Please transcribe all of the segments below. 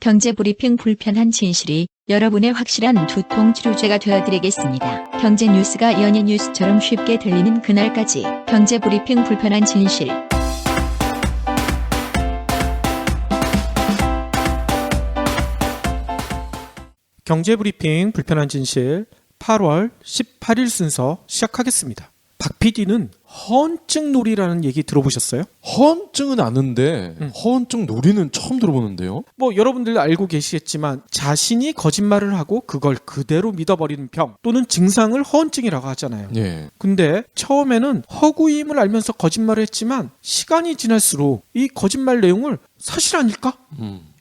경제브리핑 불편한 진실이 여러분의 확실한 두통 치료제가 되어드리겠습니다. 경제 뉴스가 연예 뉴스처럼 쉽게 들리는 그날까지 경제브리핑 불편한 진실. 경제브리핑 불편한 진실 8월 18일 순서 시작하겠습니다. 박 PD는 허언증 놀이라는 얘기 들어보셨어요? 허언증은 아는데 허언증 놀이는 처음 들어보는데요. 뭐 여러분들 알고 계시겠지만 자신이 거짓말을 하고 그걸 그대로 믿어버리는 병 또는 증상을 허언증이라고 하잖아요. 예. 근데 처음에는 허구임을 알면서 거짓말을 했지만 시간이 지날수록 이 거짓말 내용을 사실 아닐까?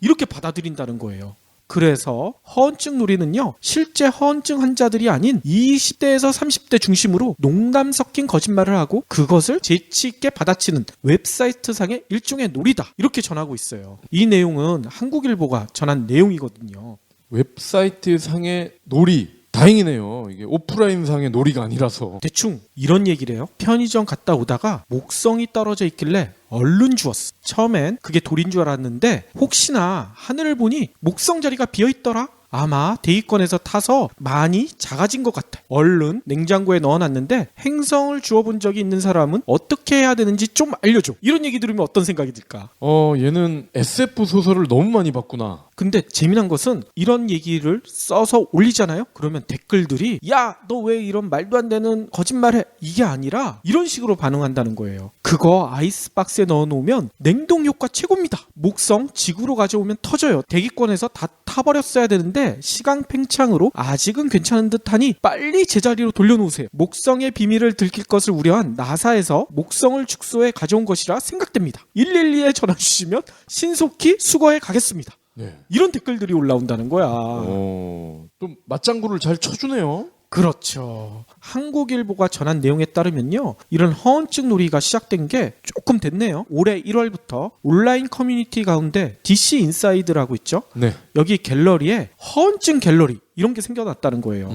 이렇게 받아들인다는 거예요. 그래서 허언증 놀이는요, 실제 허언증 환자들이 아닌 20대에서 30대 중심으로 농담 섞인 거짓말을 하고 그것을 재치 있게 받아치는 웹사이트상의 일종의 놀이다, 이렇게 전하고 있어요. 이 내용은 한국일보가 전한 내용이거든요. 웹사이트 상의 놀이. 다행이네요. 이게 오프라인 상의 놀이가 아니라서. 대충 이런 얘기를 해요. 편의점 갔다 오다가 목성이 떨어져 있길래 얼른 주웠어. 처음엔 그게 돌인 줄 알았는데 혹시나 하늘을 보니 목성 자리가 비어있더라. 아마 대기권에서 타서 많이 작아진 것 같아. 얼른 냉장고에 넣어놨는데 행성을 주워본 적이 있는 사람은 어떻게 해야 되는지 좀 알려줘. 이런 얘기 들으면 어떤 생각이 들까? 얘는 SF 소설을 너무 많이 봤구나. 근데 재미난 것은 이런 얘기를 써서 올리잖아요. 그러면 댓글들이 야, 너 왜 이런 말도 안 되는 거짓말해? 이게 아니라 이런 식으로 반응한다는 거예요. 그거 아이스박스에 넣어놓으면 냉동 효과 최고입니다. 목성 지구로 가져오면 터져요. 대기권에서 다 타버렸어야 되는데 시간 팽창으로 아직은 괜찮은 듯하니 빨리 제자리로 돌려놓으세요. 목성의 비밀을 들킬 것을 우려한 나사에서 목성을 축소해 가져온 것이라 생각됩니다. 112에 전화 주시면 신속히 수거해 가겠습니다. 네. 이런 댓글들이 올라온다는 거야. 또 맞장구를 잘 쳐주네요. 그렇죠. 한국일보가 전한 내용에 따르면요, 이런 허언증 놀이가 시작된 게 조금 됐네요. 올해 1월부터 온라인 커뮤니티 가운데 DC 인사이드라고 있죠. 네. 여기 갤러리에 허언증 갤러리 이런 게 생겨났다는 거예요.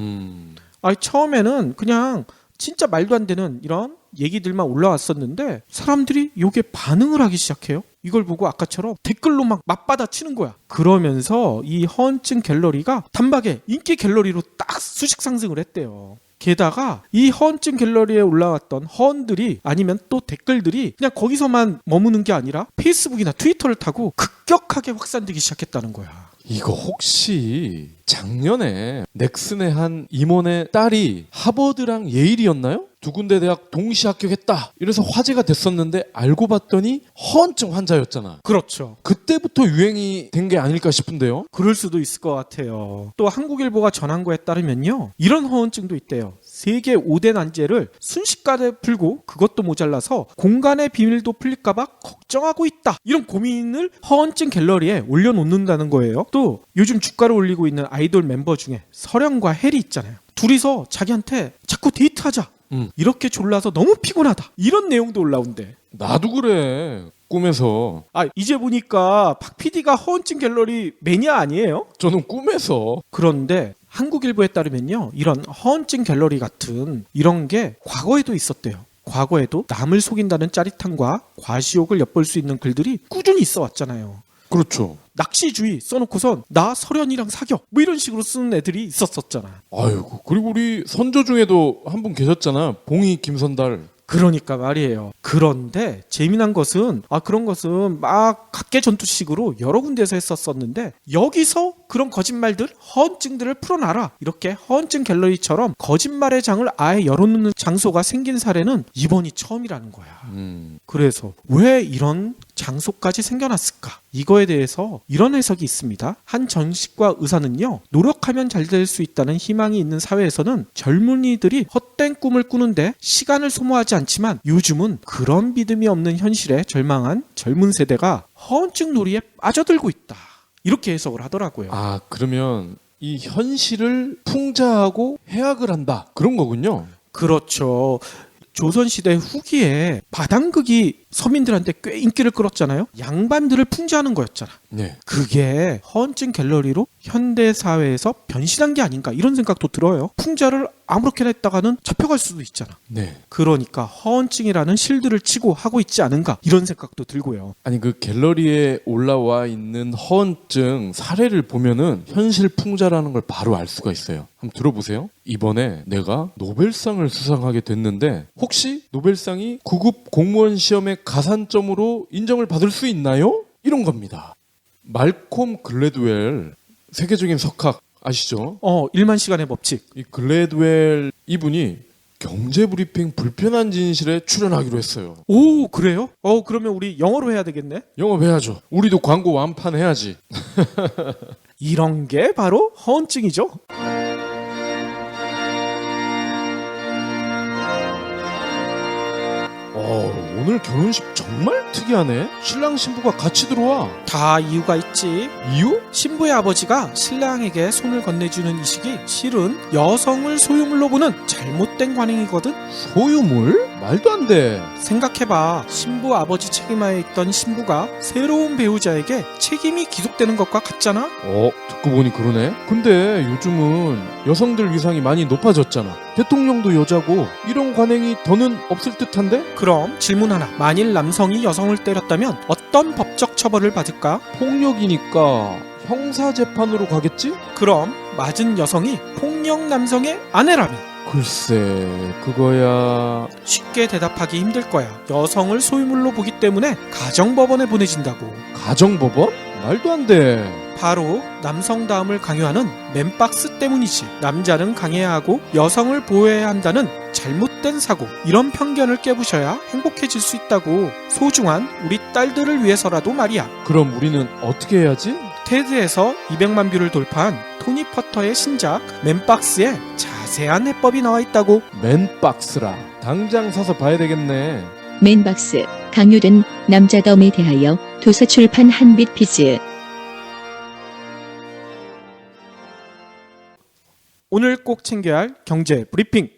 처음에는 그냥 진짜 말도 안 되는 이런 얘기들만 올라왔었는데 사람들이 요게 반응을 하기 시작해요. 이걸 보고 아까처럼 댓글로 막 맞받아 치는 거야. 그러면서 이 허언증 갤러리가 단박에 인기 갤러리로 딱 수직 상승을 했대요. 게다가 이 허언증 갤러리에 올라왔던 허언들이 아니면 또 댓글들이 그냥 거기서만 머무는 게 아니라 페이스북이나 트위터를 타고 급격하게 확산되기 시작했다는 거야. 이거 혹시 작년에 넥슨의 한 임원의 딸이 하버드랑 예일이었나요? 두 군데 대학 동시 합격했다. 이래서 화제가 됐었는데 알고 봤더니 허언증 환자였잖아. 그렇죠. 그때부터 유행이 된 게 아닐까 싶은데요. 그럴 수도 있을 것 같아요. 또 한국일보가 전한 거에 따르면요, 이런 허언증도 있대요. 세계 5대 난제를 순식간에 풀고 그것도 모자라서 공간의 비밀도 풀릴까봐 걱정하고 있다. 이런 고민을 허언증 갤러리에 올려놓는다는 거예요. 또 요즘 주가를 올리고 있는 아이돌 멤버 중에 설영과 혜리 있잖아요. 둘이서 자기한테 자꾸 데이트하자. 이렇게 졸라서 너무 피곤하다. 이런 내용도 올라온대. 나도 그래. 꿈에서. 이제 보니까 박 PD가 허언증 갤러리 매니아 아니에요? 저는 꿈에서. 그런데 한국일보에 따르면요, 이런 허언증 갤러리 같은 이런 게 과거에도 있었대요. 과거에도 남을 속인다는 짜릿함과 과시욕을 엿볼 수 있는 글들이 꾸준히 있어 왔잖아요. 그렇죠. 낚시주의 써놓고선 나 설현이랑 사겨 뭐 이런 식으로 쓰는 애들이 있었잖아. 아이고, 그리고 우리 선조 중에도 한 분 계셨잖아. 봉이 김선달. 그러니까 말이에요. 그런데 재미난 것은 그런 것은 막 각계 전투식으로 여러 군데에서 했었었는데 여기서 그런 거짓말들, 허언증들을 풀어놔라. 이렇게 허언증 갤러리처럼 거짓말의 장을 아예 열어놓는 장소가 생긴 사례는 이번이 처음이라는 거야. 그래서 왜 이런 장소까지 생겨났을까? 이거에 대해서 이런 해석이 있습니다. 한 정신과 의사는요, 노력하면 잘 될 수 있다는 희망이 있는 사회에서는 젊은이들이 헛된 꿈을 꾸는데 시간을 소모하지 않지만 요즘은 그런 믿음이 없는 현실에 절망한 젊은 세대가 허언증 놀이에 빠져들고 있다. 이렇게 해석을 하더라고요. 그러면 이 현실을 풍자하고 해악을 한다. 그런 거군요. 그렇죠. 조선시대 후기에 바당극이 서민들한테 꽤 인기를 끌었잖아요. 양반들을 풍자하는 거였잖아. 네. 그게 허언증 갤러리로 현대 사회에서 변신한 게 아닌가 이런 생각도 들어요. 풍자를 아무렇게나 했다가는 잡혀갈 수도 있잖아. 네. 그러니까 허언증이라는 실드를 치고 하고 있지 않은가 이런 생각도 들고요. 아니 그 갤러리에 올라와 있는 허언증 사례를 보면은 현실 풍자라는 걸 바로 알 수가 있어요. 한번 들어보세요. 이번에 내가 노벨상을 수상하게 됐는데 혹시 노벨상이 9급 공무원 시험의 가산점으로 인정을 받을 수 있나요? 이런 겁니다. 말콤 글래드웰 세계적인 석학 아시죠? 1만 시간의 법칙. 이 글래드웰 이분이 경제브리핑 불편한 진실에 출연하기로 했어요. 오, 그래요? 그러면 우리 영어로 해야 되겠네? 영업해야죠. 우리도 광고 완판해야지. 이런 게 바로 허언증이죠. 오늘 결혼식 정말 특이하네. 신랑 신부가 같이 들어와. 다 이유가 있지. 이유? 신부의 아버지가 신랑에게 손을 건네주는 이 시기 실은 여성을 소유물로 보는 잘못된 관행이거든. 소유물? 말도 안 돼. 생각해봐. 신부 아버지 책임하에 있던 신부가 새로운 배우자에게 책임이 기속되는 것과 같잖아. 듣고 보니 그러네. 근데 요즘은 여성들 위상이 많이 높아졌잖아. 대통령도 여자고 이런 관행이 더는 없을 듯한데? 그럼 질문 하나. 만일 남성이 여성을 때렸다면 어떤 법적 처벌을 받을까? 폭력이니까 형사재판으로 가겠지? 그럼 맞은 여성이 폭력 남성의 아내라면? 글쎄 그거야... 쉽게 대답하기 힘들 거야. 여성을 소유물로 보기 때문에 가정법원에 보내진다고. 가정법원? 말도 안 돼. 바로 남성다움을 강요하는 맨박스 때문이지. 남자는 강해야 하고 여성을 보호해야 한다는 잘못된 사고. 이런 편견을 깨부셔야 행복해질 수 있다고. 소중한 우리 딸들을 위해서라도 말이야. 그럼 우리는 어떻게 해야지? 테드에서 200만 뷰를 돌파한 토니 퍼터의 신작 맨박스에 자세한 해법이 나와 있다고. 맨박스라. 당장 사서 봐야 되겠네. 맨박스, 강요된 남자다움에 대하여 도서출판 한빛피즈. 오늘 꼭 챙겨야 할 경제 브리핑.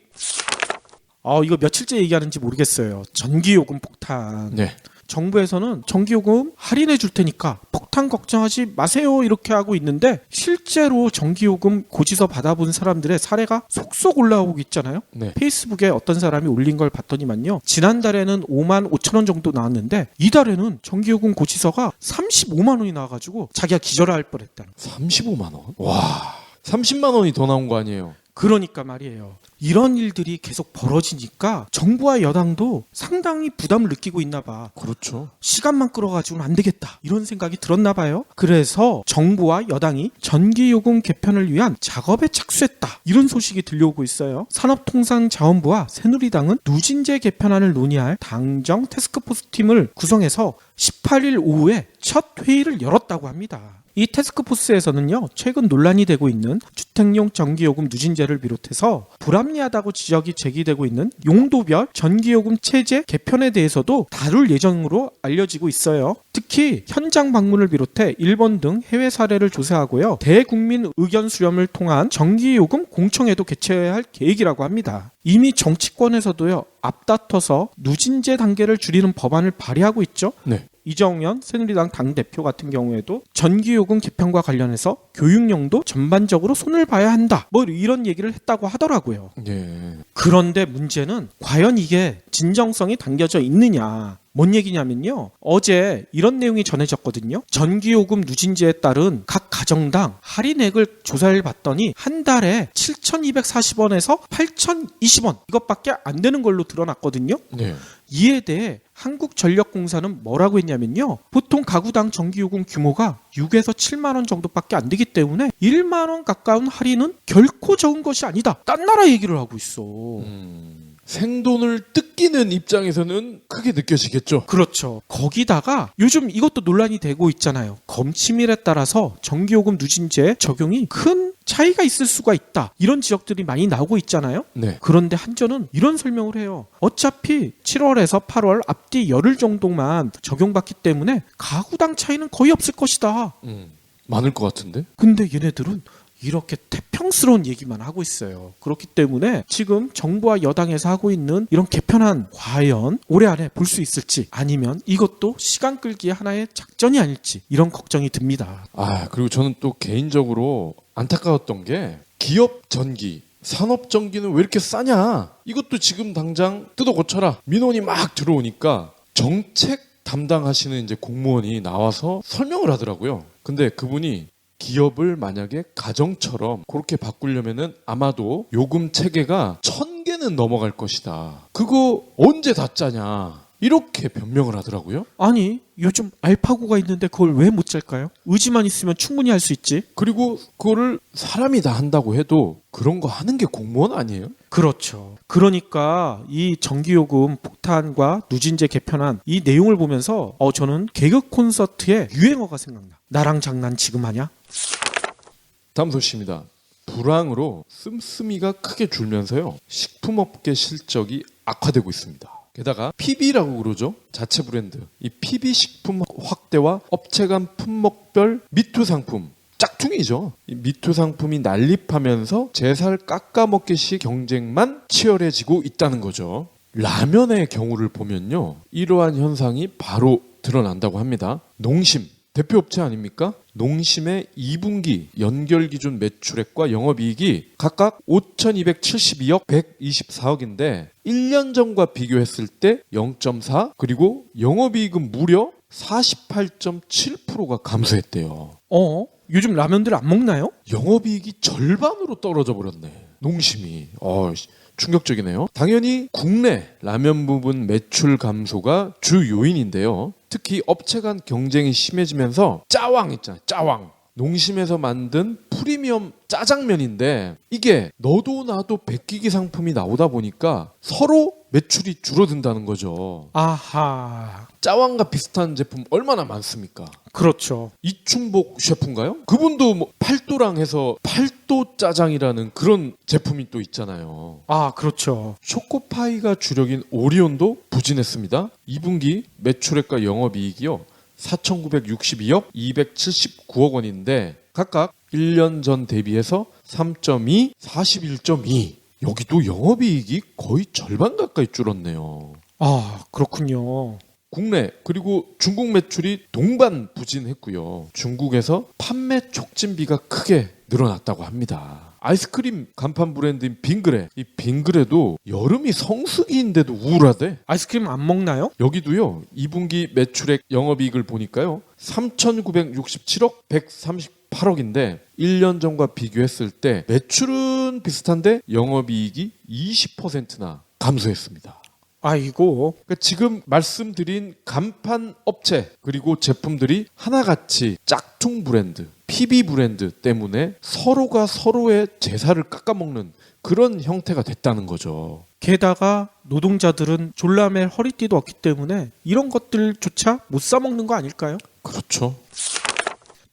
이거 며칠째 얘기하는지 모르겠어요. 전기요금 폭탄. 네. 정부에서는 전기요금 할인해 줄 테니까 폭탄 걱정하지 마세요 이렇게 하고 있는데 실제로 전기요금 고지서 받아본 사람들의 사례가 속속 올라오고 있잖아요. 네. 페이스북에 어떤 사람이 올린 걸 봤더니만요. 지난달에는 5만 5천 원 정도 나왔는데 이달에는 전기요금 고지서가 35만 원이 나와가지고 자기가 기절할 뻔했다는. 35만 원? 와, 30만 원이 더 나온 거 아니에요? 그러니까 말이에요. 이런 일들이 계속 벌어지니까 정부와 여당도 상당히 부담을 느끼고 있나 봐. 그렇죠. 시간만 끌어가지고는 안 되겠다. 이런 생각이 들었나 봐요. 그래서 정부와 여당이 전기요금 개편을 위한 작업에 착수했다. 이런 소식이 들려오고 있어요. 산업통상자원부와 새누리당은 누진제 개편안을 논의할 당정 태스크포스 팀을 구성해서 18일 오후에 첫 회의를 열었다고 합니다. 이 태스크포스에서는요, 최근 논란이 되고 있는 주택용 전기요금 누진제를 비롯해서 불합리하다고 지적이 제기되고 있는 용도별 전기요금 체제 개편에 대해서도 다룰 예정으로 알려지고 있어요. 특히 현장 방문을 비롯해 일본 등 해외 사례를 조사하고요, 대국민 의견 수렴을 통한 전기요금 공청회도 개최해야 할 계획이라고 합니다. 이미 정치권에서도요, 앞다퉈서 누진제 단계를 줄이는 법안을 발의하고 있죠. 네. 이정현 새누리당 당대표 같은 경우에도 전기요금 개편과 관련해서 교육용도 전반적으로 손을 봐야 한다. 이런 얘기를 했다고 하더라고요. 예. 그런데 문제는 과연 이게 진정성이 담겨져 있느냐. 뭔 얘기냐면요. 어제 이런 내용이 전해졌거든요. 전기요금 누진제에 따른 각 가정당 할인액을 조사를 봤더니 한 달에 7,240원에서 8,020원 이것밖에 안 되는 걸로 드러났거든요. 네. 이에 대해 한국전력공사는 뭐라고 했냐면요. 보통 가구당 전기요금 규모가 6에서 7만 원 정도밖에 안 되기 때문에 1만 원 가까운 할인은 결코 적은 것이 아니다. 딴 나라 얘기를 하고 있어. 생돈을 뜯기는 입장에서는 크게 느껴지겠죠. 그렇죠. 거기다가 요즘 이것도 논란이 되고 있잖아요. 검침일에 따라서 전기요금 누진제 적용이 큰 차이가 있을 수가 있다. 이런 지적들이 많이 나오고 있잖아요. 네. 그런데 한전은 이런 설명을 해요. 어차피 7월에서 8월 앞뒤 열흘 정도만 적용받기 때문에 가구당 차이는 거의 없을 것이다. 많을 것 같은데? 근데 얘네들은 이렇게 태평스러운 얘기만 하고 있어요. 그렇기 때문에 지금 정부와 여당에서 하고 있는 이런 개편안 과연 올해 안에 볼 수 있을지 아니면 이것도 시간 끌기의 하나의 작전이 아닐지 이런 걱정이 듭니다. 그리고 저는 또 개인적으로 안타까웠던 게 기업 전기 산업 전기는 왜 이렇게 싸냐? 이것도 지금 당장 뜯어 고쳐라. 민원이 막 들어오니까 정책 담당하시는 이제 공무원이 나와서 설명을 하더라고요. 근데 그분이 기업을 만약에 가정처럼 그렇게 바꾸려면은 아마도 요금 체계가 1000개는 넘어갈 것이다. 그거 언제 다 짜냐? 이렇게 변명을 하더라고요. 아니 요즘 알파고가 있는데 그걸 왜 못 짤까요? 의지만 있으면 충분히 할 수 있지. 그리고 그거를 사람이 다 한다고 해도 그런 거 하는 게 공무원 아니에요? 그렇죠. 그러니까 이 전기요금 폭탄과 누진제 개편안 이 내용을 보면서 저는 개그 콘서트의 유행어가 생각나. 나랑 장난 지금 하냐? 다음 소식입니다. 불황으로 씀씀이가 크게 줄면서요. 식품업계 실적이 악화되고 있습니다. 게다가 PB라고 그러죠. 자체 브랜드. 이 PB 식품 확대와 업체 간 품목별 미투 상품. 짝퉁이죠. 이 미투 상품이 난립하면서 제살 깎아먹기식 경쟁만 치열해지고 있다는 거죠. 라면의 경우를 보면요. 이러한 현상이 바로 드러난다고 합니다. 농심. 대표업체 아닙니까? 농심의 2분기 연결기준 매출액과 영업이익이 각각 5,272억, 124억인데 1년 전과 비교했을 때 0.4 그리고 영업이익은 무려 48.7%가 감소했대요. 요즘 라면들 안 먹나요? 영업이익이 절반으로 떨어져 버렸네. 농심이. 충격적이네요. 당연히 국내 라면 부분 매출 감소가 주 요인인데요. 특히 업체 간 경쟁이 심해지면서 짜왕 있잖아요. 짜왕. 농심에서 만든 프리미엄 짜장면인데 이게 너도 나도 베끼기 상품이 나오다 보니까 서로 매출이 줄어든다는 거죠. 아하. 짜왕과 비슷한 제품 얼마나 많습니까? 그렇죠. 이충복 셰프인가요? 그분도 뭐 팔도랑 해서 팔도 짜장이라는 그런 제품이 또 있잖아요. 그렇죠. 초코파이가 주력인 오리온도 부진했습니다. 2분기 매출액과 영업이익이요. 4,962억, 279억 원인데 각각 1년 전 대비해서 3.2, 41.2. 여기도 영업이익이 거의 절반 가까이 줄었네요. 그렇군요. 국내 그리고 중국 매출이 동반 부진했고요. 중국에서 판매 촉진비가 크게 늘어났다고 합니다. 아이스크림 간판 브랜드인 빙그레. 이 빙그레도 여름이 성수기인데도 우울하대. 아이스크림 안 먹나요? 여기도요. 2분기 매출액 영업이익을 보니까요. 3,967억 138억인데 1년 전과 비교했을 때 매출은 비슷한데 영업이익이 20%나 감소했습니다. 아이고. 그러니까 지금 말씀드린 간판 업체 그리고 제품들이 하나같이 짝퉁 브랜드, PB 브랜드 때문에 서로가 서로의 제사를 깎아먹는 그런 형태가 됐다는 거죠. 게다가 노동자들은 졸라맬 허리띠도 없기 때문에 이런 것들조차 못 사먹는 거 아닐까요? 그렇죠.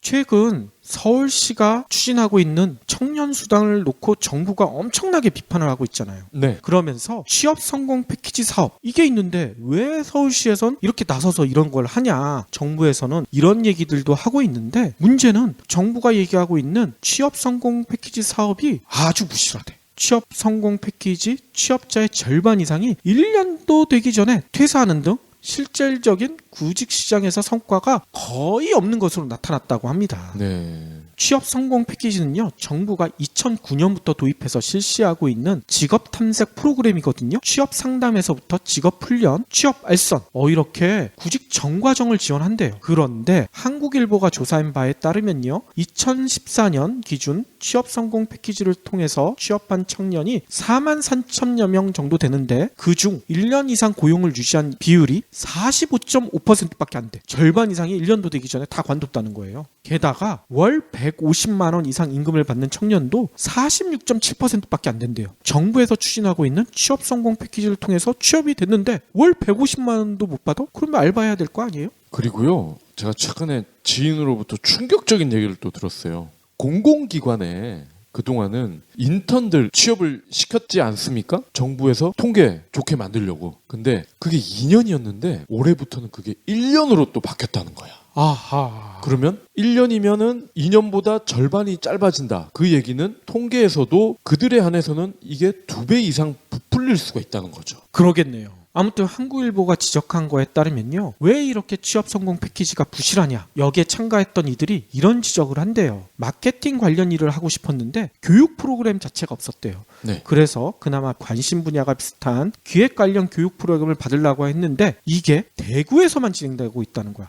최근 서울시가 추진하고 있는 청년수당을 놓고 정부가 엄청나게 비판을 하고 있잖아요. 네. 그러면서 취업 성공 패키지 사업 이게 있는데 왜 서울시에선 이렇게 나서서 이런 걸 하냐. 정부에서는 이런 얘기들도 하고 있는데 문제는 정부가 얘기하고 있는 취업 성공 패키지 사업이 아주 부실하대. 취업 성공 패키지 취업자의 절반 이상이 1년도 되기 전에 퇴사하는 등 실질적인 구직 시장에서 성과가 거의 없는 것으로 나타났다고 합니다. 네. 취업 성공 패키지는요, 정부가 2009년부터 도입해서 실시하고 있는 직업 탐색 프로그램이거든요. 취업 상담에서부터 직업 훈련, 취업 알선, 이렇게 구직 전 과정을 지원한대요. 그런데 한국일보가 조사한 바에 따르면요, 2014년 기준 취업 성공 패키지를 통해서 취업한 청년이 43,000여 명 정도 되는데 그중 1년 이상 고용을 유지한 비율이 45.5%밖에 안 돼. 절반 이상이 1년도 되기 전에 다 관뒀다는 거예요. 게다가 월 150만 원 이상 임금을 받는 청년도 46.7%밖에 안 된대요. 정부에서 추진하고 있는 취업 성공 패키지를 통해서 취업이 됐는데 월 150만 원도 못 받아? 그러면 알바해야 될 거 아니에요? 그리고요. 제가 최근에 지인으로부터 충격적인 얘기를 또 들었어요. 공공기관에 그동안은 인턴들 취업을 시켰지 않습니까? 정부에서 통계 좋게 만들려고. 근데 그게 2년이었는데 올해부터는 그게 1년으로 또 바뀌었다는 거야. 아하. 그러면 1년이면은 2년보다 절반이 짧아진다. 그 얘기는 통계에서도 그들에 한해서는 이게 2배 이상 부풀릴 수가 있다는 거죠. 그러겠네요. 아무튼 한국일보가 지적한 거에 따르면요. 왜 이렇게 취업 성공 패키지가 부실하냐. 여기에 참가했던 이들이 이런 지적을 한대요. 마케팅 관련 일을 하고 싶었는데 교육 프로그램 자체가 없었대요. 네. 그래서 그나마 관심 분야가 비슷한 기획 관련 교육 프로그램을 받으려고 했는데 이게 대구에서만 진행되고 있다는 거야.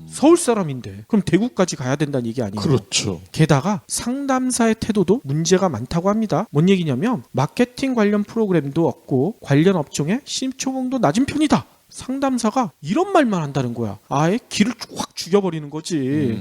서울 사람인데 그럼 대구까지 가야 된다는 얘기 아니에요? 그렇죠. 게다가 상담사의 태도도 문제가 많다고 합니다. 뭔 얘기냐면 마케팅 관련 프로그램도 없고 관련 업종의 신입초봉도 낮은 편이다. 상담사가 이런 말만 한다는 거야. 아예 기를 확 죽여버리는 거지.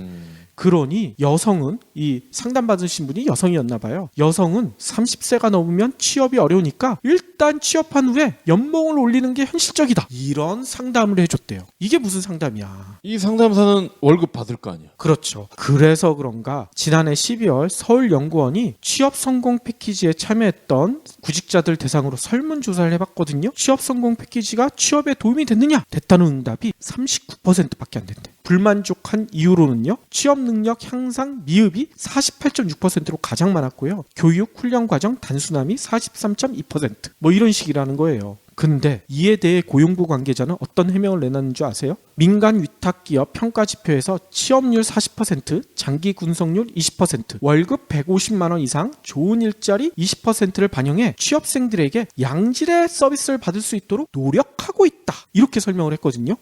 그러니 여성은 이 상담받으신 분이 여성이었나 봐요. 여성은 30세가 넘으면 취업이 어려우니까 일단 취업한 후에 연봉을 올리는 게 현실적이다. 이런 상담을 해줬대요. 이게 무슨 상담이야. 이 상담사는 월급 받을 거 아니야. 그렇죠. 그래서 그런가 지난해 12월 서울연구원이 취업 성공 패키지에 참여했던 구직자들 대상으로 설문조사를 해봤거든요. 취업 성공 패키지가 취업에 도움이 됐느냐? 됐다는 응답이 39%밖에 안 된대. 불만족한 이유로는요. 취업 능력 향상 미흡이 48.6%로 가장 많았고요. 교육 훈련 과정 단순함이 43.2%. 뭐 이런 식이라는 거예요. 근데 이에 대해 고용부 관계자는 어떤 해명을 내놨는 줄 아세요? 민간 위탁기업 평가 지표에서 취업률 40%, 장기 군속률 20%, 월급 150만 원 이상, 좋은 일자리 20%를 반영해 취업생들에게 양질의 서비스를 받을 수 있도록 노력하고 있다. 이렇게 설명을 했거든요.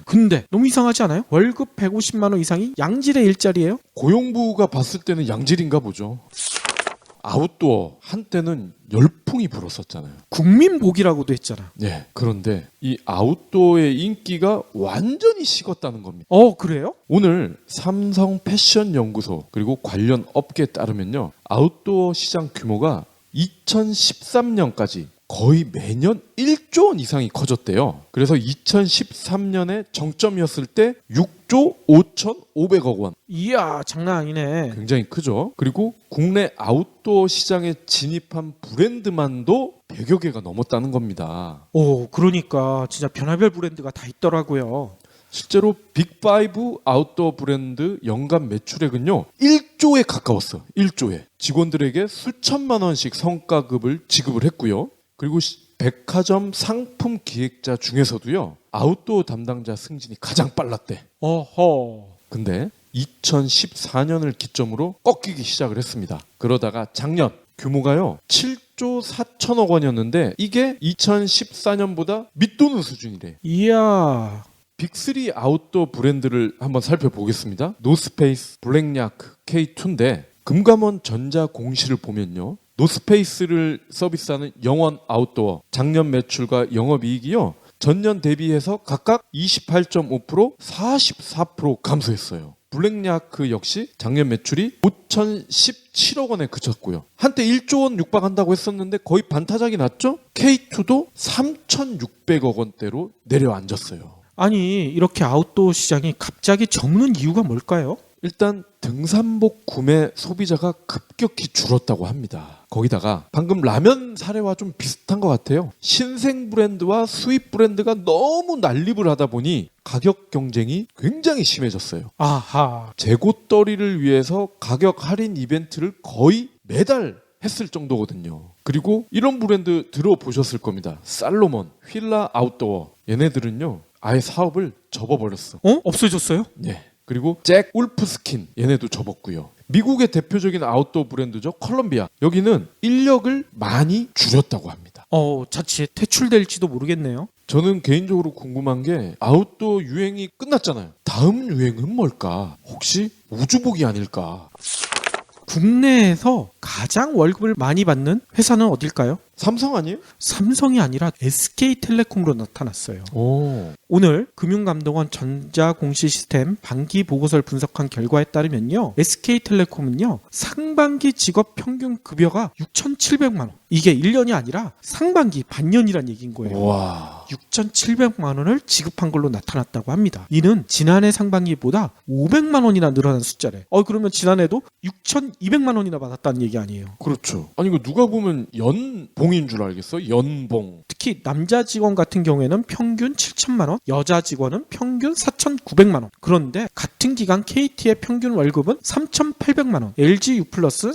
근데 너무 이상하지 않아요? 월급 150만 원 이상이 양질의 일자리예요? 고용부가 봤을 때는 양질인가 보죠. 아웃도어 한때는 열풍이 불었었잖아요. 국민복이라고도 했잖아. 네. 그런데 이 아웃도어의 인기가 완전히 식었다는 겁니다. 그래요? 오늘 삼성 패션 연구소 그리고 관련 업계에 따르면요. 아웃도어 시장 규모가 2013년까지 거의 매년 1조 원 이상이 커졌대요. 그래서 2013년에 정점이었을 때 6조 5,500억 원. 이야, 장난 아니네. 굉장히 크죠. 그리고 국내 아웃도어 시장에 진입한 브랜드만도 100여 개가 넘었다는 겁니다. 그러니까 진짜 별의별 브랜드가 다 있더라고요. 실제로 빅5 아웃도어 브랜드 연간 매출액은요 1조에 가까웠어요. 1조에. 직원들에게 수천만 원씩 성과급을 지급을 했고요. 그리고 백화점 상품 기획자 중에서도요 아웃도어 담당자 승진이 가장 빨랐대. 어허. 근데 2014년을 기점으로 꺾이기 시작을 했습니다. 그러다가 작년 규모가요 7조 4천억 원이었는데 이게 2014년보다 밑도는 수준이래. 이야. 빅3 아웃도어 브랜드를 한번 살펴보겠습니다. 노스페이스, 블랙야크, K2인데 금감원 전자공시를 보면요. 노스페이스를 서비스하는 영원 아웃도어 작년 매출과 영업이익이요. 전년 대비해서 각각 28.5%, 44% 감소했어요. 블랙야크 역시 작년 매출이 5,017억 원에 그쳤고요. 한때 1조 원 육박한다고 했었는데 거의 반타작이 났죠? K2도 3,600억 원대로 내려앉았어요. 아니, 이렇게 아웃도어 시장이 갑자기 접는 이유가 뭘까요? 일단 등산복 구매 소비자가 급격히 줄었다고 합니다. 거기다가 방금 라면 사례와 좀 비슷한 것 같아요. 신생 브랜드와 수입 브랜드가 너무 난립을 하다 보니 가격 경쟁이 굉장히 심해졌어요. 아하. 재고떨이를 위해서 가격 할인 이벤트를 거의 매달 했을 정도거든요. 그리고 이런 브랜드 들어보셨을 겁니다. 살로몬, 휠라 아웃도어. 얘네들은요. 아예 사업을 접어버렸어. 없어졌어요? 네. 그리고 잭 울프스킨 얘네도 접었고요. 미국의 대표적인 아웃도어 브랜드죠. 컬럼비아. 여기는 인력을 많이 줄였다고 합니다. 자칫 퇴출될지도 모르겠네요. 저는 개인적으로 궁금한 게 아웃도어 유행이 끝났잖아요. 다음 유행은 뭘까? 혹시 우주복이 아닐까? 국내에서 가장 월급을 많이 받는 회사는 어딜까요? 삼성 아니에요? 삼성이 아니라 SK텔레콤으로 나타났어요. 오늘 금융감독원 전자공시 시스템 반기 보고서를 분석한 결과에 따르면요. SK텔레콤은요. 상반기 직업 평균 급여가 6,700만 원. 이게 1년이 아니라 상반기 반년이란 얘기인 거예요. 와. 6,700만 원을 지급한 걸로 나타났다고 합니다. 이는 지난해 상반기보다 500만 원이나 늘어난 숫자래. 그러면 지난해도 6,200만 원이나 받았다는 얘기 아니에요. 그렇죠. 아니 이거 누가 보면 연봉인 줄 알겠어. 연봉. 특히 남자 직원 같은 경우에는 평균 7천만 원, 여자 직원은 평균 4,900만 원. 그런데 같은 기간 KT의 평균 월급은 3,800만 원, LG U+는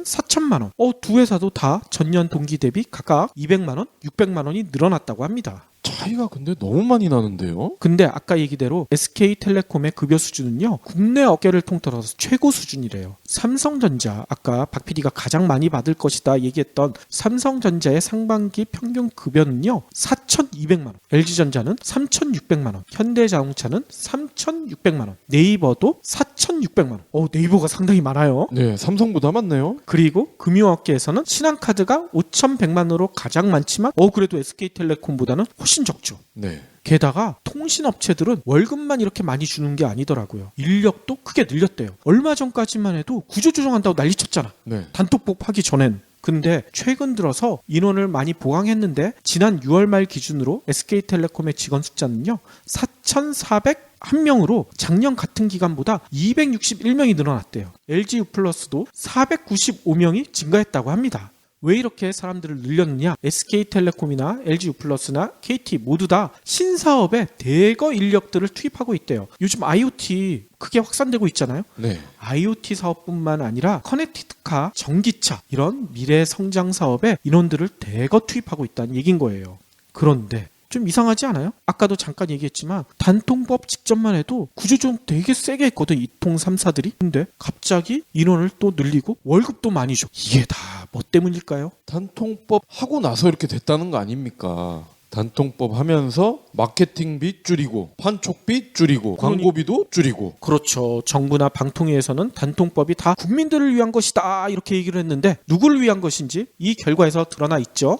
4천만 원. 두 회사도 다 전년 동기 대비 각각 200만 원, 600만 원이 늘어났다고 합니다. 차이가 근데 너무 많이 나는데요. 근데 아까 얘기대로 SK텔레콤의 급여 수준은요, 국내 업계를 통틀어서 최고 수준이래요. 삼성전자, 아까 박 PD가 가장 많이 받을 것이다 얘기했던 삼성전자의 상반기 평균 급여는요 4,200만 원, LG전자는 3,600만 원, 현대자동차는 3,600만 원, 네이버도 4,600만 원. 네이버가 상당히 많아요. 네, 삼성보다 많네요. 그리고 금융업계에서는 신한카드가 5,100만 원으로 가장 많지만 그래도 SK텔레콤보다는 훨씬 적죠. 네. 게다가 통신업체들은 월급만 이렇게 많이 주는 게 아니더라고요. 인력도 크게 늘렸대요. 얼마 전까지만 해도 구조조정한다고 난리쳤잖아. 네. 단톡법 하기 전엔. 근데 최근 들어서 인원을 많이 보강했는데 지난 6월 말 기준으로 SK텔레콤의 직원 숫자는요 4,401명으로 작년 같은 기간보다 261명이 늘어났대요. LG U+도 495명이 증가했다고 합니다. 왜 이렇게 사람들을 늘렸느냐? SK텔레콤이나 LG U+나 KT 모두 다 신사업에 대거 인력들을 투입하고 있대요. 요즘 IoT 크게 확산되고 있잖아요. 네. IoT 사업뿐만 아니라 커넥티드카, 전기차 이런 미래 성장 사업에 인원들을 대거 투입하고 있다는 얘기인 거예요. 그런데 좀 이상하지 않아요? 아까도 잠깐 얘기했지만 단통법 직전만 해도 구조조정 되게 세게 했거든, 이통 3사들이. 근데 갑자기 인원을 또 늘리고 월급도 많이 줘. 이게 다 뭐 때문일까요? 단통법 하고 나서 이렇게 됐다는 거 아닙니까? 단통법 하면서 마케팅비 줄이고 판촉비 줄이고 광고비도 줄이고. 그렇죠. 정부나 방통위에서는 단통법이 다 국민들을 위한 것이다 이렇게 얘기를 했는데 누구를 위한 것인지 이 결과에서 드러나 있죠.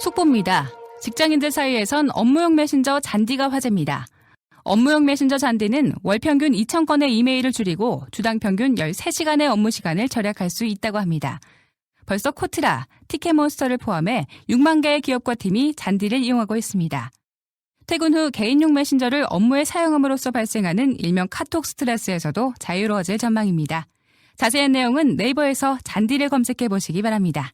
속보입니다. 직장인들 사이에선 업무용 메신저 잔디가 화제입니다. 업무용 메신저 잔디는 월 평균 2,000건의 이메일을 줄이고 주당 평균 13시간의 업무 시간을 절약할 수 있다고 합니다. 벌써 코트라, 티켓몬스터를 포함해 6만 개의 기업과 팀이 잔디를 이용하고 있습니다. 퇴근 후 개인용 메신저를 업무에 사용함으로써 발생하는 일명 카톡 스트레스에서도 자유로워질 전망입니다. 자세한 내용은 네이버에서 잔디를 검색해 보시기 바랍니다.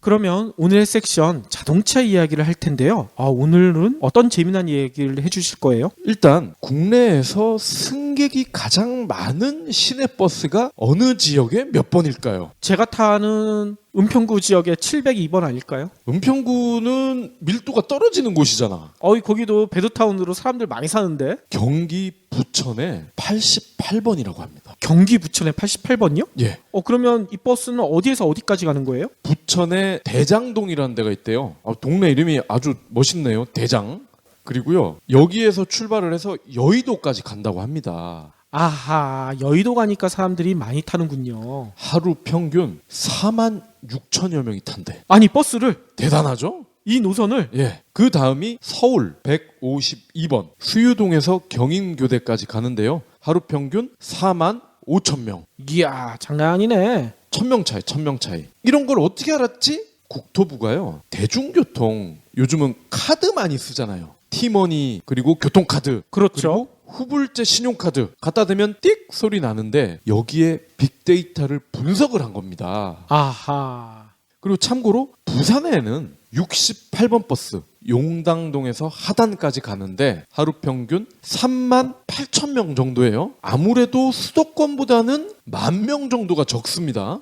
그러면 오늘의 섹션 자동차 이야기를 할 텐데요. 오늘은 어떤 재미난 이야기를 해주실 거예요? 일단 국내에서 승객이 가장 많은 시내버스가 어느 지역에 몇 번일까요? 제가 타는 은평구 지역의 702번 아닐까요? 은평구는 밀도가 떨어지는 곳이잖아. 거기도 베드타운으로 사람들 많이 사는데. 경기 부천에 88번이라고 합니다. 경기 부천에 88번이요? 예. 그러면 이 버스는 어디에서 어디까지 가는 거예요? 부천에 대장동이라는 데가 있대요. 동네 이름이 아주 멋있네요. 대장. 그리고요, 여기에서 출발을 해서 여의도까지 간다고 합니다. 아하, 여의도 가니까 사람들이 많이 타는군요. 하루 평균 4만 6천여 명이 탄대. 아니, 버스를, 대단하죠? 이 노선을. 예. 그 다음이 서울 152번 수유동에서 경인교대까지 가는데요. 하루 평균 4만 5천 명. 이야, 장난 아니네. 1,000명 차이, 1,000명 차이. 이런 걸 어떻게 알았지? 국토부가요, 대중교통 요즘은 카드 많이 쓰잖아요. 티머니, 그리고 교통카드. 그렇죠. 그리고 후불제 신용카드 갖다 대면 띡 소리 나는데 여기에 빅데이터를 분석을 한 겁니다. 아하. 그리고 참고로 부산에는 68번 버스 용당동에서 하단까지 가는데 하루 평균 3만 8천 명 정도예요. 아무래도 수도권보다는 10,000명 정도가 적습니다.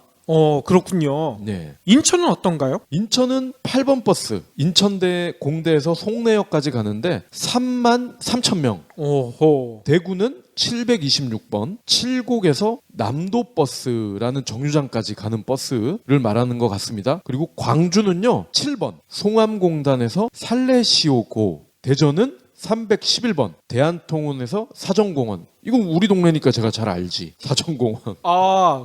그렇군요. 네. 인천은 어떤가요? 인천은 8번 버스 인천대 공대에서 송내역까지 가는데 3만 3천 명. 오호. 대구는 726번 7곡에서 남도버스라는 정류장까지 가는 버스를 말하는 것 같습니다. 그리고 광주는요 7번 송암공단에서 살레시오고. 대전은 311번 대한통운에서 사정공원. 이거 우리 동네니까 제가 잘 알지. 사정공원.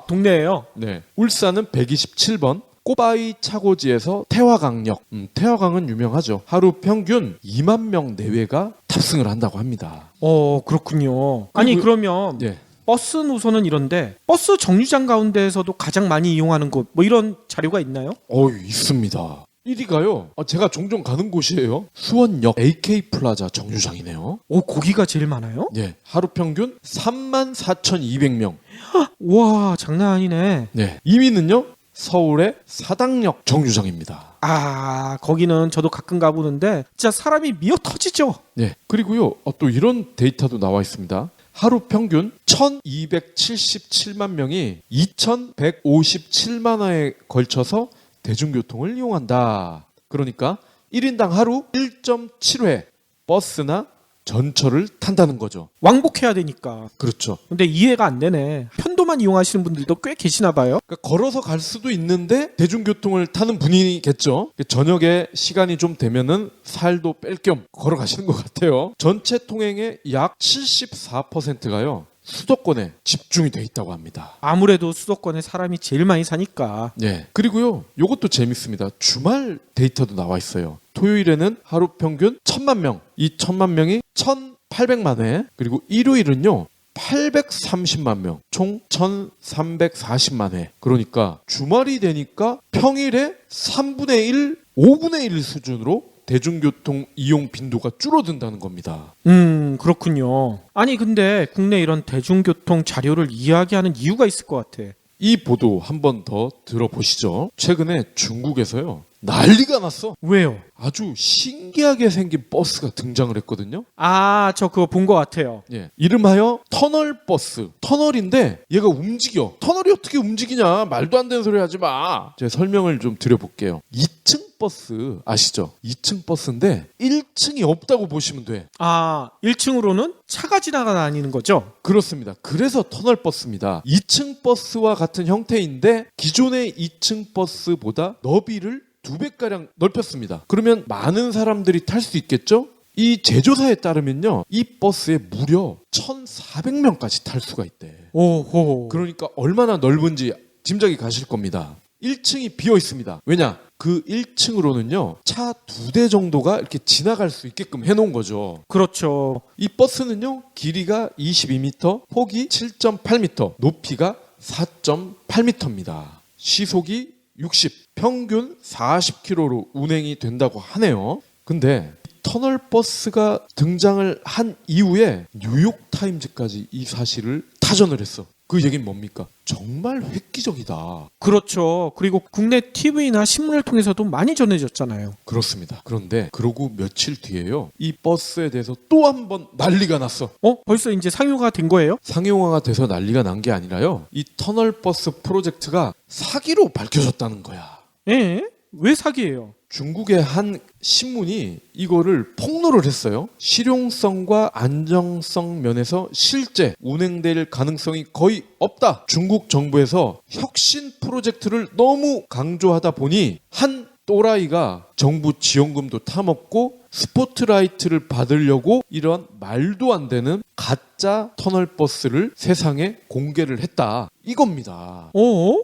동네예요. 네. 울산은 127번 꼬바이 차고지에서 태화강역. 태화강은 유명하죠. 하루 평균 2만 명 내외가 탑승을 한다고 합니다. 그렇군요. 아니, 그러면 예. 버스 노선은 이런데 버스 정류장 가운데에서도 가장 많이 이용하는 곳 뭐 이런 자료가 있나요? 있습니다. 1위가요. 제가 종종 가는 곳이에요. 수원역 AK 플라자 정류장이네요. 거기가 제일 많아요? 예, 하루 평균 34,200명. 와, 장난 아니네. 네. 2위는요. 서울의 사당역 정류장입니다. 거기는 저도 가끔 가보는데 진짜 사람이 미어 터지죠. 네. 그리고요. 또 이런 데이터도 나와 있습니다. 하루 평균 1,277만 명이 2,157만 원에 걸쳐서 대중교통을 이용한다. 그러니까 1인당 하루 1.7회 버스나 전철을 탄다는 거죠. 왕복해야 되니까. 그렇죠. 근데 이해가 안 되네. 편도만 이용하시는 분들도 꽤 계시나 봐요. 그러니까 걸어서 갈 수도 있는데 대중교통을 타는 분이겠죠. 저녁에 시간이 좀 되면은 살도 뺄 겸 걸어가시는 것 같아요. 전체 통행의 약 74%가요. 수도권에 집중이 돼 있다고 합니다. 아무래도 수도권에 사람이 제일 많이 사니까. 네. 그리고요, 요것도 재밌습니다. 주말 데이터도 나와 있어요. 토요일에는 하루 평균 1,000만 명, 이 1,000만 명이 1,800만 회, 그리고 일요일은요 830만 명, 총 1,340만 회. 그러니까 주말이 되니까 평일에 3분의 1, 5분의 1 수준으로 대중교통 이용 빈도가 줄어든다는 겁니다. 그렇군요. 아니 근데 국내 이런 대중교통 자료를 이야기하는 이유가 있을 것 같아. 이 보도 한 번 더 들어보시죠. 최근에 중국에서요 난리가 났어. 왜요? 아주 신기하게 생긴 버스가 등장을 했거든요. 저 그거 본 것 같아요. 예, 이름하여 터널 버스. 터널인데 얘가 움직여. 터널이 어떻게 움직이냐? 말도 안 되는 소리 하지 마. 제가 설명을 좀 드려볼게요. 2층 버스 아시죠? 2층 버스인데 1층이 없다고 보시면 돼. 1층으로는 차가 지나가다니는 거죠? 그렇습니다. 그래서 터널 버스입니다. 2층 버스와 같은 형태인데 기존의 2층 버스보다 너비를 2배가량 넓혔습니다. 그러면 많은 사람들이 탈 수 있겠죠? 이 제조사에 따르면요, 이 버스에 무려 1,400명까지 탈 수가 있대. 오호. 그러니까 얼마나 넓은지 짐작이 가실 겁니다. 1층이 비어 있습니다. 왜냐? 그 1층으로는요, 차 2대 정도가 이렇게 지나갈 수 있게끔 해놓은 거죠. 그렇죠. 이 버스는요, 길이가 22m, 폭이 7.8m, 높이가 4.8m입니다. 시속이 60, 평균 40km로 운행이 된다고 하네요. 근데 터널 버스가 등장을 한 이후에 뉴욕타임즈까지 이 사실을 타전을 했어. 그 얘기는 뭡니까? 정말 획기적이다. 그렇죠. 그리고 국내 TV나 신문을 통해서도 많이 전해졌잖아요. 그렇습니다. 그런데 그러고 며칠 뒤에요, 이 버스에 대해서 또 한 번 난리가 났어. 벌써 이제 상용화가 된 거예요? 상용화가 돼서 난리가 난 게 아니라요, 이 터널 버스 프로젝트가 사기로 밝혀졌다는 거야. 왜 사기예요? 중국의 한 신문이 이거를 폭로를 했어요. 실용성과 안정성 면에서 실제 운행될 가능성이 거의 없다. 중국 정부에서 혁신 프로젝트를 너무 강조하다 보니 한 또라이가 정부 지원금도 타먹고 스포트라이트를 받으려고 이런 말도 안 되는 가짜 터널 버스를 세상에 공개를 했다. 이겁니다.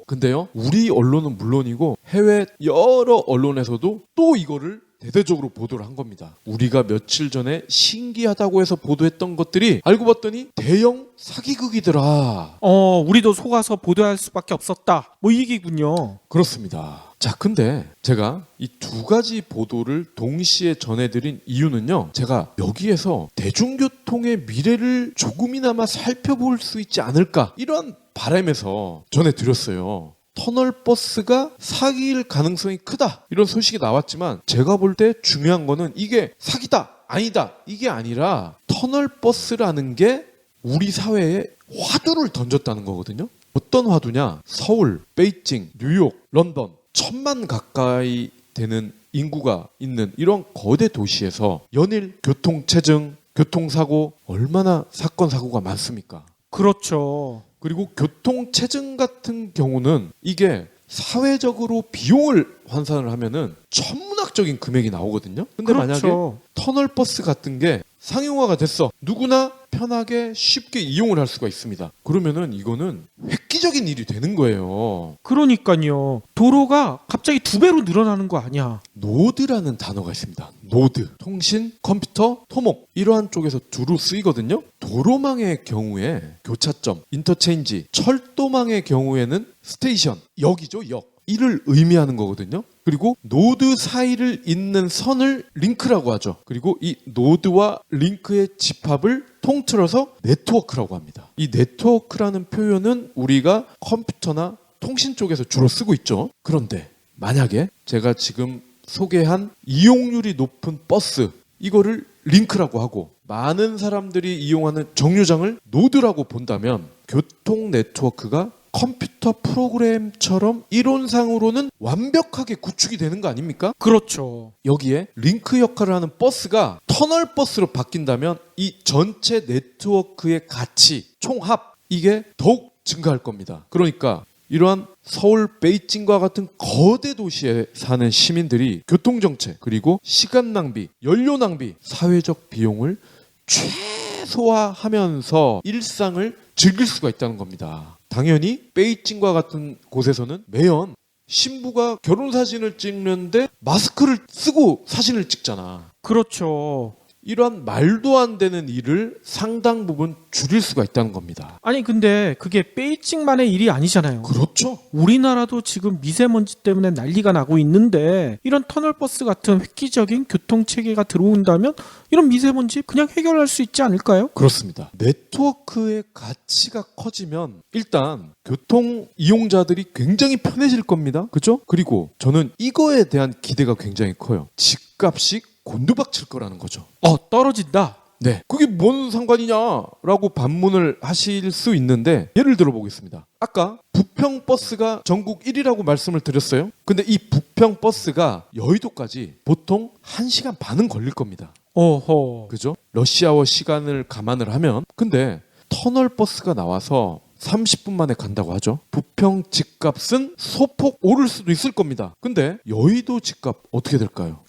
근데요, 우리 언론은 물론이고 해외 여러 언론에서도 또 이거를 대대적으로 보도를 한 겁니다. 우리가 며칠 전에 신기하다고 해서 보도했던 것들이 알고 봤더니 대형 사기극이더라. 우리도 속아서 보도할 수밖에 없었다. 뭐 이 얘기군요. 그렇습니다. 자, 근데 제가 이 두 가지 보도를 동시에 전해드린 이유는요, 제가 여기에서 대중교통의 미래를 조금이나마 살펴볼 수 있지 않을까, 이런 바람에서 전해드렸어요. 터널 버스가 사기일 가능성이 크다, 이런 소식이 나왔지만 제가 볼 때 중요한 거는 이게 사기다 아니다 이게 아니라 터널 버스라는 게 우리 사회에 화두를 던졌다는 거거든요. 어떤 화두냐? 서울, 베이징, 뉴욕, 런던 1,000만 가까이 되는 인구가 있는 이런 거대 도시에서 연일 교통체증, 교통사고, 얼마나 사건 사고가 많습니까? 그렇죠. 그리고 교통체증 같은 경우는 이게 사회적으로 비용을 환산을 하면은 천문학적인 금액이 나오거든요. 근데 만약에 그렇죠. 터널버스 같은 게 상용화가 됐어. 누구나 편하게 쉽게 이용을 할 수가 있습니다. 그러면은 이거는 획기적인 일이 되는 거예요. 그러니까요. 도로가 갑자기 2배로 늘어나는 거 아니야. 노드라는 단어가 있습니다. 노드. 통신, 컴퓨터, 토목. 이러한 쪽에서 두루 쓰이거든요. 도로망의 경우에 교차점, 인터체인지, 철도망의 경우에는 스테이션, 역이죠, 역. 이를 의미하는 거거든요. 그리고 노드 사이를 잇는 선을 링크라고 하죠. 그리고 이 노드와 링크의 집합을 통틀어서 네트워크라고 합니다. 이 네트워크라는 표현은 우리가 컴퓨터나 통신 쪽에서 주로 쓰고 있죠. 그런데 만약에 제가 지금 소개한 이용률이 높은 버스, 이거를 링크라고 하고 많은 사람들이 이용하는 정류장을 노드라고 본다면 교통 네트워크가 컴퓨터 프로그램처럼 이론상으로는 완벽하게 구축이 되는 거 아닙니까? 그렇죠. 여기에 링크 역할을 하는 버스가 터널 버스로 바뀐다면 이 전체 네트워크의 가치, 총합, 이게 더욱 증가할 겁니다. 그러니까 이러한 서울, 베이징과 같은 거대 도시에 사는 시민들이 교통정체, 그리고 시간 낭비, 연료 낭비, 사회적 비용을 최소화하면서 일상을 즐길 수가 있다는 겁니다. 당연히 베이징과 같은 곳에서는 매연 신부가 결혼 사진을 찍는데 마스크를 쓰고 사진을 찍잖아. 그렇죠. 이러한 말도 안 되는 일을 상당 부분 줄일 수가 있다는 겁니다. 아니 근데 그게 베이징만의 일이 아니잖아요. 그렇죠. 우리나라도 지금 미세먼지 때문에 난리가 나고 있는데 이런 터널버스 같은 획기적인 교통체계가 들어온다면 이런 미세먼지 그냥 해결할 수 있지 않을까요? 그렇습니다. 네트워크의 가치가 커지면 일단 교통 이용자들이 굉장히 편해질 겁니다. 그죠? 그리고 저는 이거에 대한 기대가 굉장히 커요. 집값이 곤두박질 거라는 거죠. 떨어진다. 네. 그게 뭔 상관이냐라고 반문을 하실 수 있는데 예를 들어 보겠습니다. 아까 부평버스가 전국 1위라고 말씀을 드렸어요. 근데 이 부평버스가 여의도까지 보통 1시간 반은 걸릴 겁니다. 어허. 그죠? 러시아워 시간을 감안을 하면. 근데 터널버스가 나와서 30분 만에 간다고 하죠. 부평 집값은 소폭 오를 수도 있을 겁니다. 근데 여의도 집값 어떻게 될까요?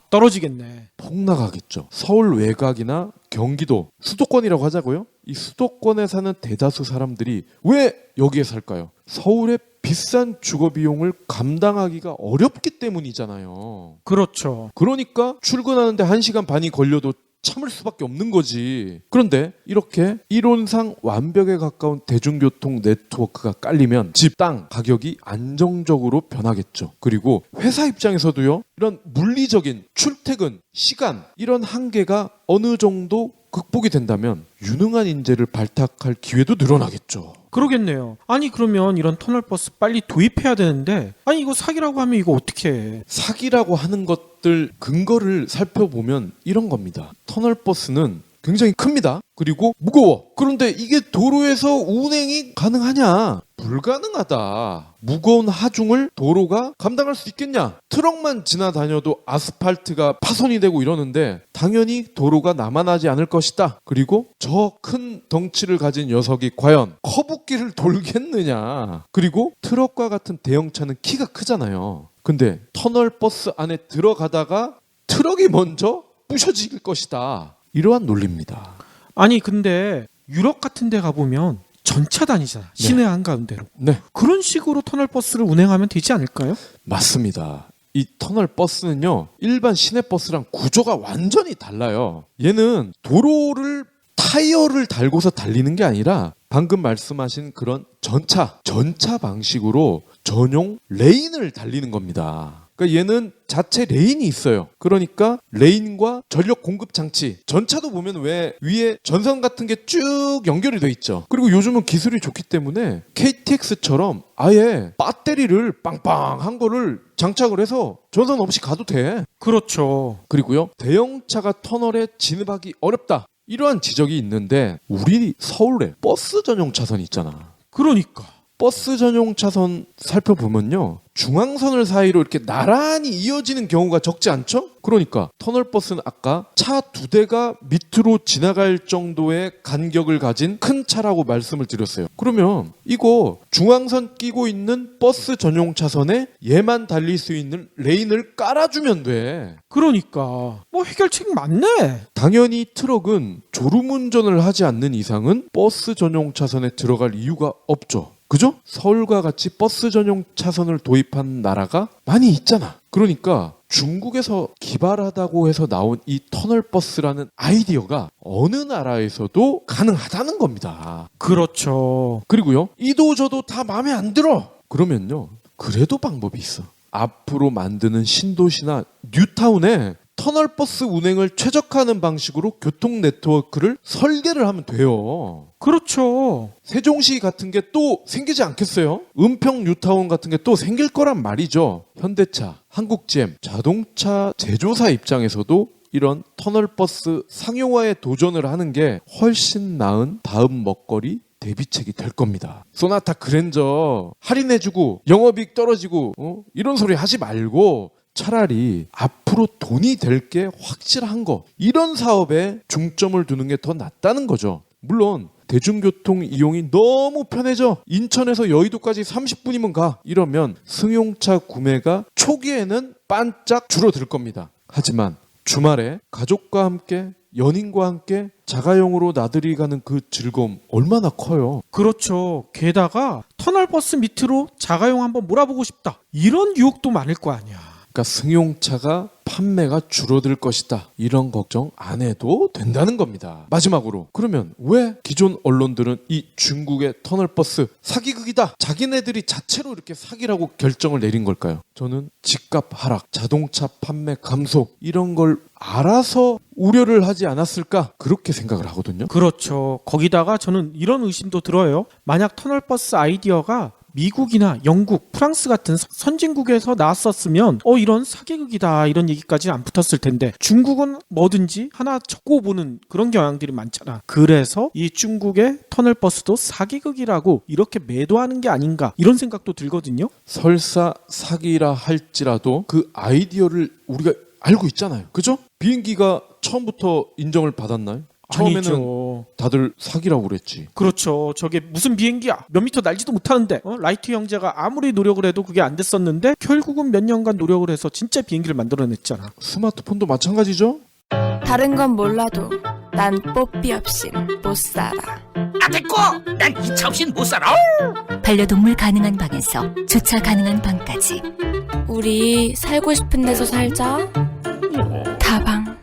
떨어지겠네. 폭락하겠죠. 서울 외곽이나 경기도, 수도권이라고 하자고요. 이 수도권에 사는 대다수 사람들이 왜 여기에 살까요? 서울의 비싼 주거 비용을 감당하기가 어렵기 때문이잖아요. 그렇죠. 그러니까 출근하는데 1시간 반이 걸려도 참을 수밖에 없는 거지. 그런데 이렇게 이론상 완벽에 가까운 대중교통 네트워크가 깔리면 집, 땅 가격이 안정적으로 변하겠죠. 그리고 회사 입장에서도요. 이런 물리적인 출퇴근, 시간 이런 한계가 어느 정도 극복이 된다면 유능한 인재를 발탁할 기회도 늘어나겠죠. 그러겠네요. 아니 그러면 이런 터널버스 빨리 도입해야 되는데 아니 이거 사기라고 하면 이거 어떻게 해? 사기라고 하는 것들 근거를 살펴보면 이런 겁니다. 터널버스는 굉장히 큽니다. 그리고 무거워. 그런데 이게 도로에서 운행이 가능하냐? 불가능하다. 무거운 하중을 도로가 감당할 수 있겠냐? 트럭만 지나다녀도 아스팔트가 파손이 되고 이러는데 당연히 도로가 남아나지 않을 것이다. 그리고 저 큰 덩치를 가진 녀석이 과연 커브길을 돌겠느냐? 그리고 트럭과 같은 대형차는 키가 크잖아요. 근데 터널버스 안에 들어가다가 트럭이 먼저 부셔질 것이다. 이러한 논리입니다. 아니 근데 유럽 같은 데 가보면 전차 다니잖아. 시내 한가운데로. 네. 그런 식으로 터널버스를 운행하면 되지 않을까요? 맞습니다. 이 터널버스는요. 일반 시내버스랑 구조가 완전히 달라요. 얘는 도로를 타이어를 달고서 달리는 게 아니라 방금 말씀하신 그런 전차 방식으로 전용 레인을 달리는 겁니다. 그러니까 얘는 자체 레인이 있어요. 그러니까 레인과 전력 공급 장치, 전차도 보면 왜 위에 전선 같은 게 쭉 연결이 돼 있죠. 그리고 요즘은 기술이 좋기 때문에 KTX처럼 아예 배터리를 빵빵한 거를 장착을 해서 전선 없이 가도 돼. 그렇죠. 그리고요, 대형차가 터널에 진입하기 어렵다. 이러한 지적이 있는데 우리 서울에 버스 전용 차선이 있잖아. 그러니까. 버스 전용 차선 살펴보면요. 중앙선을 사이로 이렇게 나란히 이어지는 경우가 적지 않죠? 그러니까 터널버스는 아까 차 2대가 밑으로 지나갈 정도의 간격을 가진 큰 차라고 말씀을 드렸어요. 그러면 이거 중앙선 끼고 있는 버스 전용 차선에 얘만 달릴 수 있는 레인을 깔아주면 돼. 그러니까 뭐 해결책 맞네. 당연히 트럭은 졸음운전을 하지 않는 이상은 버스 전용 차선에 들어갈 이유가 없죠. 그죠? 서울과 같이 버스 전용 차선을 도입한 나라가 많이 있잖아. 그러니까 중국에서 기발하다고 해서 나온 이 터널버스라는 아이디어가 어느 나라에서도 가능하다는 겁니다. 그렇죠. 그리고요, 이도저도 다 마음에 안 들어. 그러면요, 그래도 방법이 있어. 앞으로 만드는 신도시나 뉴타운에 터널버스 운행을 최적화하는 방식으로 교통 네트워크를 설계를 하면 돼요. 그렇죠. 세종시 같은 게 또 생기지 않겠어요? 은평 뉴타운 같은 게 또 생길 거란 말이죠. 현대차, 한국GM, 자동차 제조사 입장에서도 이런 터널버스 상용화에 도전을 하는 게 훨씬 나은 다음 먹거리 대비책이 될 겁니다. 소나타 그랜저 할인해주고 영업이익 떨어지고 이런 소리 하지 말고 차라리 앞으로 돈이 될 게 확실한 거, 이런 사업에 중점을 두는 게 더 낫다는 거죠. 물론 대중교통 이용이 너무 편해져 인천에서 여의도까지 30분이면 가 이러면 승용차 구매가 초기에는 반짝 줄어들 겁니다. 하지만 주말에 가족과 함께 연인과 함께 자가용으로 나들이 가는 그 즐거움 얼마나 커요. 그렇죠. 게다가 터널버스 밑으로 자가용 한번 몰아보고 싶다. 이런 유혹도 많을 거 아니야. 그러니까 승용차가 판매가 줄어들 것이다. 이런 걱정 안 해도 된다는 겁니다. 마지막으로, 그러면 왜 기존 언론들은 이 중국의 터널버스 사기극이다, 자기네들이 자체로 이렇게 사기라고 결정을 내린 걸까요? 저는 집값 하락, 자동차 판매 감소 이런 걸 알아서 우려를 하지 않았을까, 그렇게 생각을 하거든요. 그렇죠. 거기다가 저는 이런 의심도 들어요. 만약 터널버스 아이디어가 미국이나 영국, 프랑스 같은 선진국에서 나왔었으면 이런 사기극이다 이런 얘기까지는 안 붙었을 텐데 중국은 뭐든지 하나 적고 보는 그런 경향들이 많잖아. 그래서 이 중국의 터널버스도 사기극이라고 이렇게 매도하는 게 아닌가 이런 생각도 들거든요. 설사 사기라 할지라도 그 아이디어를 우리가 알고 있잖아요. 그죠? 비행기가 처음부터 인정을 받았나요? 처음에는 아니죠. 다들 사기라고 그랬지. 그렇죠. 저게 무슨 비행기야? 몇 미터 날지도 못하는데 라이트 형제가 아무리 노력을 해도 그게 안 됐었는데 결국은 몇 년간 노력을 해서 진짜 비행기를 만들어냈잖아. 스마트폰도 마찬가지죠? 다른 건 몰라도 난 뽀삐 없인 못 살아. 아 됐고 난 이 차 없인 못 살아. 반려동물 가능한 방에서 주차 가능한 방까지. 우리 살고 싶은 데서 살자. 다방.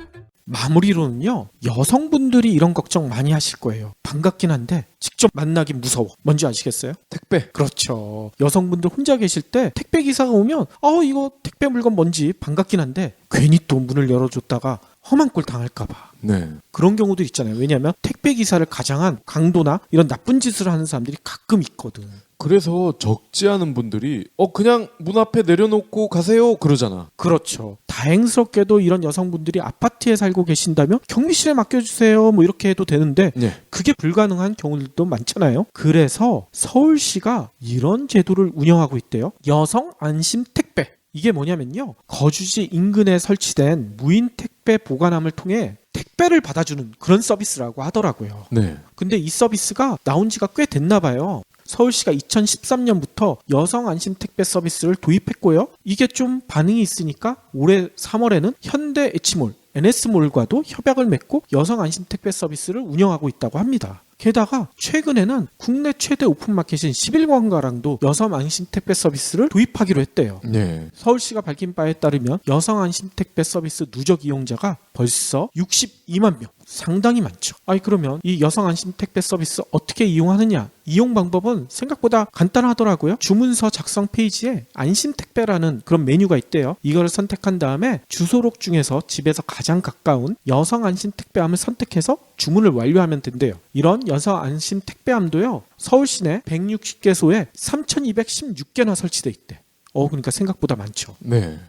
마무리로는요, 여성분들이 이런 걱정 많이 하실 거예요. 반갑긴 한데 직접 만나기 무서워. 뭔지 아시겠어요? 택배. 그렇죠. 여성분들 혼자 계실 때 택배 기사가 오면 이거 택배 물건 뭔지 반갑긴 한데 괜히 또 문을 열어줬다가 험한 꼴 당할까봐. 네. 그런 경우도 있잖아요. 왜냐하면 택배 기사를 가장한 강도나 이런 나쁜 짓을 하는 사람들이 가끔 있거든. 그래서 적지 않은 분들이 그냥 문 앞에 내려놓고 가세요 그러잖아. 그렇죠. 다행스럽게도 이런 여성분들이 아파트에 살고 계신다면 경비실에 맡겨주세요 뭐 이렇게 해도 되는데 네. 그게 불가능한 경우들도 많잖아요. 그래서 서울시가 이런 제도를 운영하고 있대요. 여성 안심 택배. 이게 뭐냐면요, 거주지 인근에 설치된 무인 택배 보관함을 통해 택배를 받아주는 그런 서비스라고 하더라고요. 네. 근데 이 서비스가 나온 지가 꽤 됐나 봐요. 서울시가 2013년부터 여성 안심 택배 서비스를 도입했고요. 이게 좀 반응이 있으니까 올해 3월에는 현대 H몰, NS몰과도 협약을 맺고 여성 안심 택배 서비스를 운영하고 있다고 합니다. 게다가 최근에는 국내 최대 오픈마켓인 11관가랑도 여성 안심 택배 서비스를 도입하기로 했대요. 네. 서울시가 밝힌 바에 따르면 여성 안심 택배 서비스 누적 이용자가 벌써 62만 명. 상당히 많죠. 그러면 이 여성 안심 택배 서비스 어떻게 이용하느냐? 이용 방법은 생각보다 간단하더라고요. 주문서 작성 페이지에 안심 택배라는 그런 메뉴가 있대요. 이걸 선택한 다음에 주소록 중에서 집에서 가장 가까운 여성 안심 택배함을 선택해서 주문을 완료하면 된대요. 이런 여성 안심 택배함도요, 서울 시내 160개소에 3,216개나 설치돼 있대. 그러니까 생각보다 많죠. 네.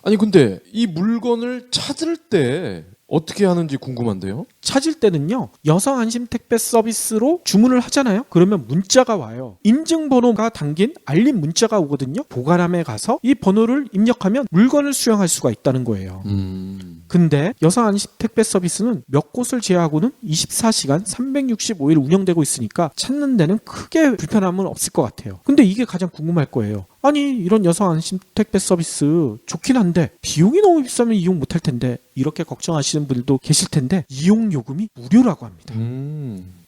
아니 근데 이 물건을 찾을 때 어떻게 하는지 궁금한데요. 찾을 때는요, 여성 안심 택배 서비스로 주문을 하잖아요. 그러면 문자가 와요. 인증번호가 담긴 알림 문자가 오거든요. 보관함에 가서 이 번호를 입력하면 물건을 수령할 수가 있다는 거예요. 근데 여성 안심 택배 서비스는 몇 곳을 제외하고는 24시간 365일 운영되고 있으니까 찾는 데는 크게 불편함은 없을 것 같아요. 근데 이게 가장 궁금할 거예요. 아니, 이런 여성 안심 택배 서비스 좋긴 한데 비용이 너무 비싸면 이용 못할 텐데, 이렇게 걱정하시는 분들도 계실 텐데 이용 요금이 무료라고 합니다.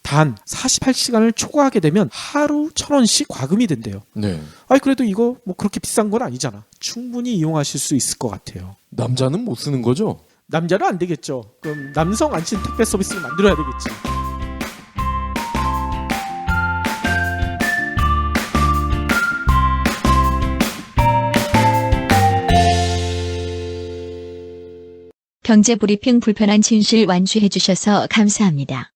단 48시간을 초과하게 되면 하루 1,000원씩 과금이 된대요. 네. 아니, 그래도 이거 뭐 그렇게 비싼 건 아니잖아. 충분히 이용하실 수 있을 것 같아요. 남자는 못 쓰는 거죠? 남자는 안 되겠죠. 그럼 남성 안심 택배 서비스를 만들어야 되겠지. 경제브리핑 불편한 진실 완주해주셔서 감사합니다.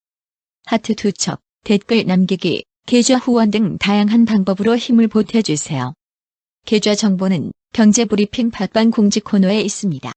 하트 2척, 댓글 남기기, 계좌 후원 등 다양한 방법으로 힘을 보태주세요. 계좌 정보는 경제브리핑 팟빵 공지 코너에 있습니다.